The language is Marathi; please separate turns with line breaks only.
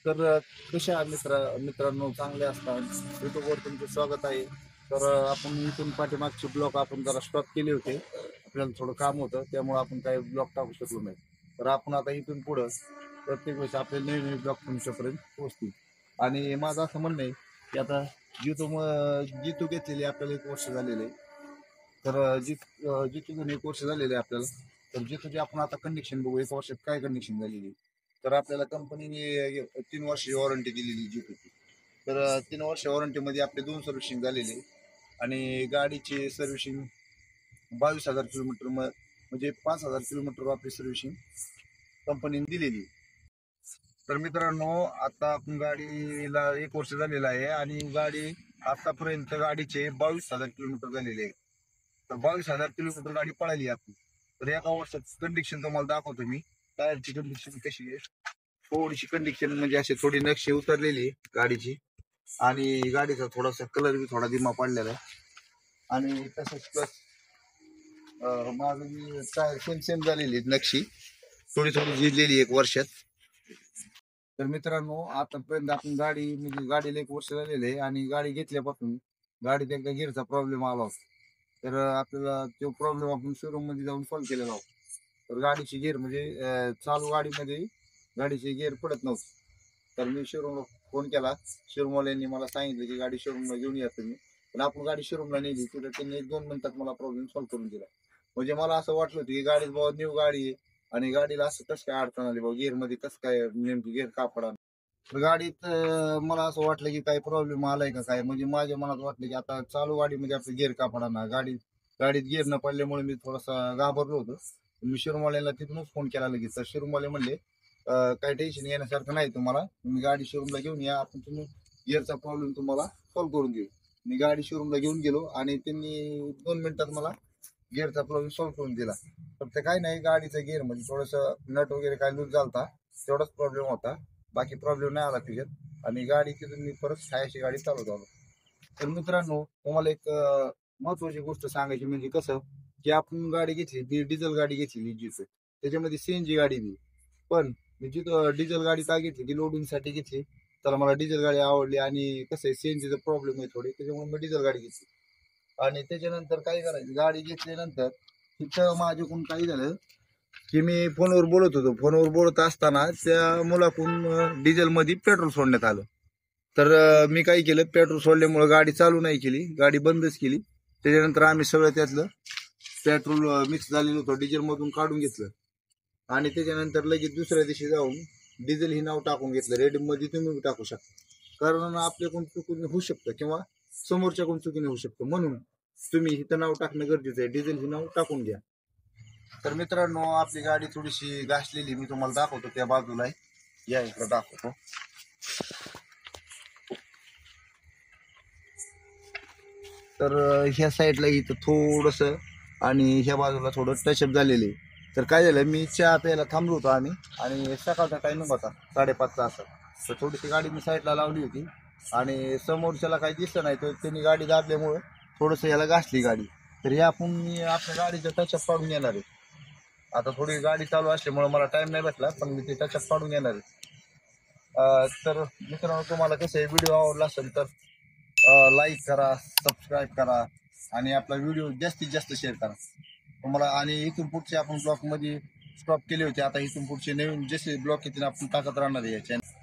तर कसे आहात मित्रांनो, चांगले असतात. युट्यूबवर तुमचं स्वागत आहे. तर आपण इथून पाठीमागचे ब्लॉग आपण जरा स्टॉप केले होते. आपल्याला थोडं काम होतं, त्यामुळे आपण काही ब्लॉग टाकू शकलो नाही. तर आपण आता इथून पुढं प्रत्येक वेळेस आपले नवीन नवीन ब्लॉग तुमच्यापर्यंत पोहोचतील. आणि माझं असं म्हणणं आहे की आता जितू घेतलेली आपल्याला 1 वर्ष झालेलं आहे. तर जितून 1 वर्ष झालेलं आहे आपल्याला. तर जितूची आपण आता कंडिशन बघू, 1 वर्षात काय कंडिशन झालेली आहे. तर आपल्याला कंपनीने 3 वर्षाची वॉरंटी दिलेली जितूची. तर 3 वर्ष वॉरंटीमध्ये आपले 2 सर्व्हिसिंग झालेले आहे. आणि गाडीची सर्व्हिसिंग 22,000 किलोमीटर, म्हणजे 5,000 किलोमीटर आपली सर्व्हिसिंग कंपनीने दिलेली आहे. तर मित्रांनो, आता आपण गाडीला 1 वर्ष झालेलं आहे आणि गाडी आतापर्यंत गाडीचे 22,000 किलोमीटर झालेले आहे. तर 22,000 किलोमीटर गाडी पळाली आपली. तर एका वर्षात कंडिशन तुम्हाला दाखवतो मी. टायरची कंडिशन कशी आहे. थोडीशी कंडिशन म्हणजे अशी थोडी नक्षी उतरलेली आहे गाडीची. आणि गाडीचा थोडासा कलर बी थोडा दिमा पडलेला आहे. आणि तसंच प्लस माझं बी टायर सेम सेम झालेली आहे नक्षी. थोडी थोडी झिजलेली 1 वर्षात. तर मित्रांनो, आतापर्यंत आपण म्हणजे गाडीला 1 वर्ष झालेलं आहे आणि गाडी घेतल्यापासून गाडीत एकदा गिअरचा प्रॉब्लेम आला होता. तर आपल्याला तो प्रॉब्लेम आपण शोरूम मध्ये जाऊन सॉल्व्ह केलेला होता. तर गाडीची गिअर म्हणजे चालू गाडीमध्ये गाडीची गिअर पडत नव्हती. तर मी शोरूमला फोन केला. शोरूमवाल्यांनी मला सांगितलं की गाडी शोरूमला घेऊन या तुम्ही. पण आपण गाडी शोरूमला नेली तिथं त्यांनी 1-2 मिनिटात मला प्रॉब्लेम सॉल्व्ह करून दिला. म्हणजे मला असं वाटलं होतं की गाडीत बाबा न्यू गाडी आहे आणि गाडीला असं कसं काय अडचण आली बाबा, गिअर मध्ये कसं काय नेमकी गिअर का पडा. तर गाडीत मला असं वाटलं की काही प्रॉब्लेम आलाय का काय, म्हणजे माझ्या मनात वाटलं की आता चालू गाडीमध्ये आपलं गिअर का पडा. गाडीत गिअर न पडल्यामुळे मी थोडासा घाबरलो होतो. मी शोरूमवाल्याला तिथूनच फोन केला लगेच. तर शोरूमवाले म्हणले काही टेन्शन घेण्यासारखं नाही, तुम्हाला तुम्ही गाडी शोरूमला घेऊन या, आपण तुम्ही गिअरचा प्रॉब्लेम तुम्हाला सॉल्व्ह करून देऊ. मी गाडी शोरूमला घेऊन गेलो आणि त्यांनी 2 मिनिटात मला गिअरचा प्रॉब्लेम सॉल्व्ह करून दिला. फक्त काही नाही, गाडीचा गिअर म्हणजे थोडंसं नट वगैरे काय लूज झालता, तेवढाच प्रॉब्लेम होता. बाकी प्रॉब्लेम नाही आला त्याच्यात. आणि गाडी तिथून मी परत हायशी गाडी चालवत आलो. तर मित्रांनो, तुम्हाला एक महत्वाची गोष्ट सांगायची म्हणजे कसं की आपण गाडी घेतली ती डिझेल गाडी घेतली जिथं, त्याच्यामध्ये सीएनजी गाडी बी. पण मी जिथं डिझेल गाडी का घेतली, ती लोडिंगसाठी घेतली. तर मला डिझेल गाडी आवडली आणि कसं आहे सीएनजीचा प्रॉब्लेम आहे थोडी, त्याच्यामुळे मी डिझेल गाडी घेतली. आणि त्याच्यानंतर काय करायचं, गाडी घेतल्यानंतर तिथं माझ्याकडून काय झालं की मी फोनवर बोलत होतो. फोनवर बोलत असताना त्या मुलाकडून डिझेल मध्ये पेट्रोल सोडण्यात आलं. तर मी काय केलं, पेट्रोल सोडल्यामुळे गाडी चालू नाही केली, गाडी बंदच केली. त्याच्यानंतर आम्ही सगळं त्यातलं पेट्रोल मिक्स झालेलं होतं डिझेल मधून काढून घेतलं. आणि त्याच्यानंतर लगेच दुसऱ्या दिवशी जाऊन डिझेल ही नाव टाकून घेतलं. रेड मध्ये तुम्ही टाकू शकता, कारण आपल्याकडून चुकीने होऊ शकतं किंवा समोरच्याकडून चुकीने होऊ शकतं. म्हणून तुम्ही इथं नाव टाकणं गरजेचं आहे. डिझेल ही नाव टाकून घ्या. तर मित्रांनो, आपली गाडी थोडीशी घासलेली मी तुम्हाला दाखवतो. त्या बाजूला आहे, या इकडे दाखवतो. तर ह्या साईडला इथं थोडस आणि ह्या बाजूला थोडं टचअप झालेले. तर काय झालं, मी चहा प्यायला थांबलो होतो आम्ही, आणि सकाळचा टायमिंग होता 5:30चा असं. तर थोडीशी गाडी मी साईडला लावली होती आणि समोरच्याला काही दिसलं नाही, तर त्यांनी गाडी दाबल्यामुळं थोडंसं याला घासली गाडी. तर हे आपण मी आपल्या गाडीचा टचअप पाडून येणार आहे. आता थोडी गाडी चालू असल्यामुळे मला टाइम नाही भेटला, पण मी ते टचअप पाडून येणार आहे. तर मित्रांनो, तुम्हाला कसं आहे, व्हिडिओ आवडला असेल तर लाईक करा, सबस्क्राईब करा आणि आपला व्हिडिओ जास्तीत जास्त शेअर करा तुम्हाला. आणि इथून पुढचे आपण ब्लॉग मध्ये स्टॉप केले होते, आता इथून पुढचे नवीन जसे ब्लॉग येतील आपण टाकत राहणार आहे या चॅनल.